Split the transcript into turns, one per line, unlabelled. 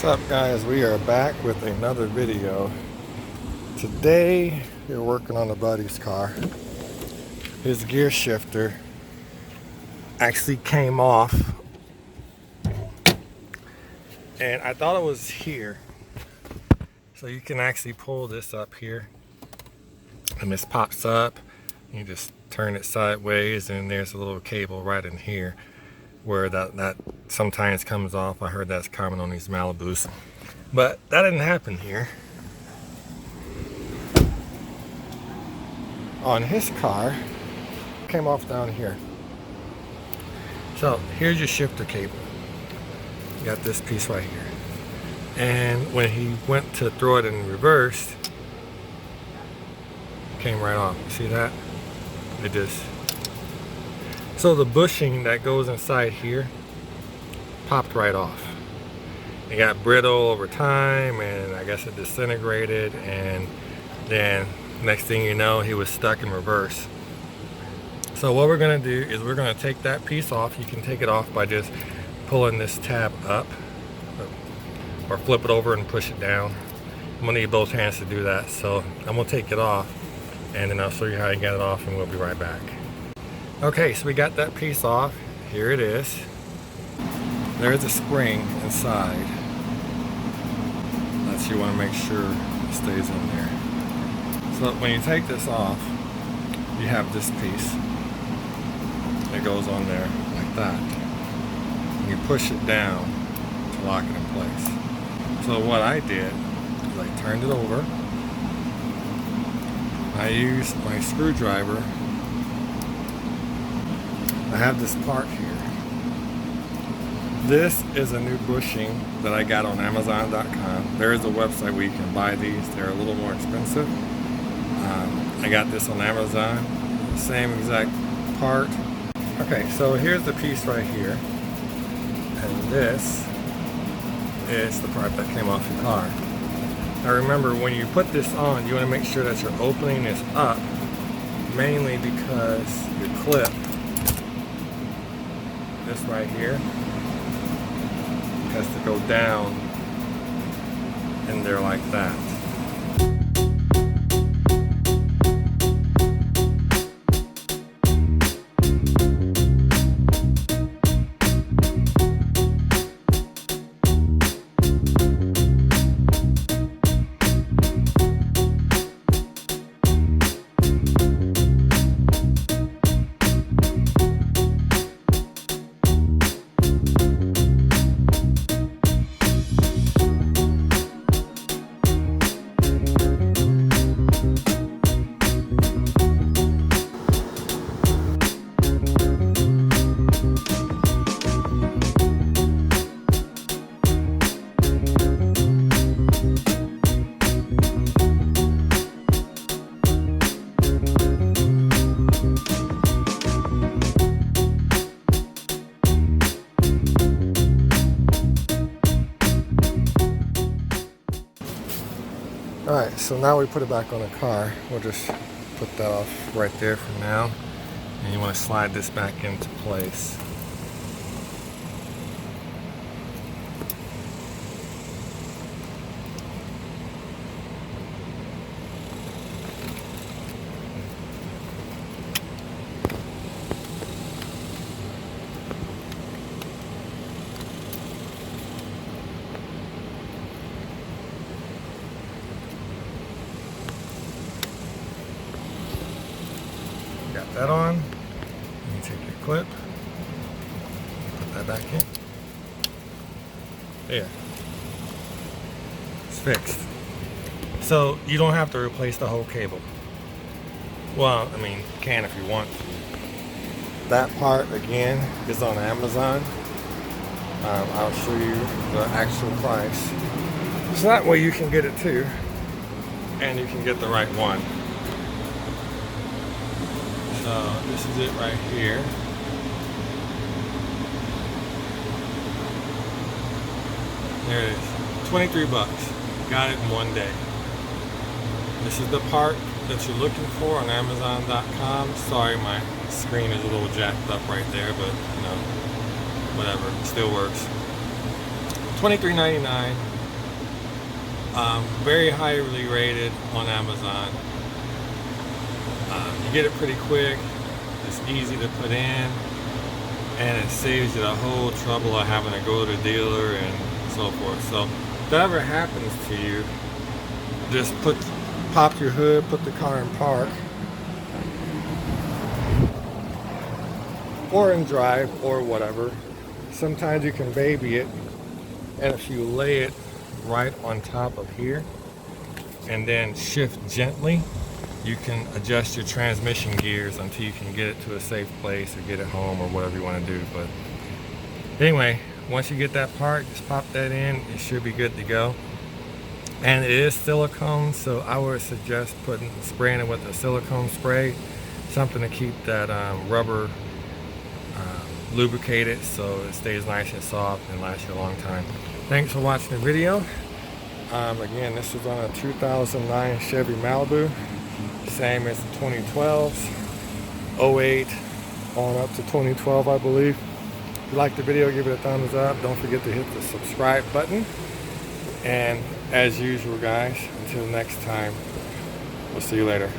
What's up, guys? We are back with another video. Today we're working on a buddy's car. His gear shifter actually came off, and I thought it was here. So you can actually pull this up here and this pops up. You just turn it sideways and there's a little cable right in here where that sometimes comes off. I heard that's common on these Malibus, but that didn't happen here. On his car, it came off down here. So here's your shifter cable. You got this piece right here, and when he went to throw it in reverse, it came right off. See that? It just, so the bushing that goes inside here popped right off. It got brittle over time, and I guess it disintegrated, and then next thing you know, he was stuck in reverse. So what we're going to do is we're going to take that piece off. You can take it off by just pulling this tab up or flip it over and push it down. I'm going to need both hands to do that, so I'm going to take it off and then I'll show you how you get it off, and we'll be right back. Okay, so we got that piece off. Here it is. There's a spring inside that you want to make sure it stays in there. So when you take this off, you have this piece that goes on there like that. And you push it down to lock it in place. So what I did is I turned it over. I used my screwdriver. I have this part here. This is a new bushing that I got on Amazon.com. There is a website where you can buy these. They're a little more expensive. I got this on Amazon. Same exact part. Okay, so here's the piece right here. And this is the part that came off your car. Now remember, when you put this on, you want to make sure that your opening is up, mainly because your clip, this right here, has to go down in there like that. Alright, so now we put it back on the car. We'll just put that off right there for now. And you want to slide this back into place. Got that on. You take your clip, put that back in. There. It's fixed. So you don't have to replace the whole cable. Well, I mean, you can if you want to. That part, again, is on Amazon. I'll show you the actual price. So that way you can get it too, and you can get the right one. So this is it right here. There it is. 23 bucks. Got it in one day. This is the part that you're looking for on Amazon.com. Sorry, my screen is a little jacked up right there, but you know, whatever, it still works. $23.99. Very highly rated on Amazon. You get it pretty quick. It's easy to put in, and it saves you the whole trouble of having to go to the dealer and so forth. So if that ever happens to you, just pop your hood, put the car in park or in drive or whatever. Sometimes you can baby it, and if you lay it right on top of here and then shift gently, you can adjust your transmission gears until you can get it to a safe place or get it home or whatever you want to do. But anyway, once you get that part, just pop that in. It should be good to go. And it is silicone, so I would suggest spraying it with a silicone spray, something to keep that rubber lubricated so it stays nice and soft and lasts you a long time. Thanks for watching the video. Again, this is on a 2009 Chevy Malibu, same as the 2012s, 08 on up to 2012, I believe. If you like the video, give it a thumbs up. Don't forget to hit the subscribe button. And as usual, guys, until next time, we'll see you later.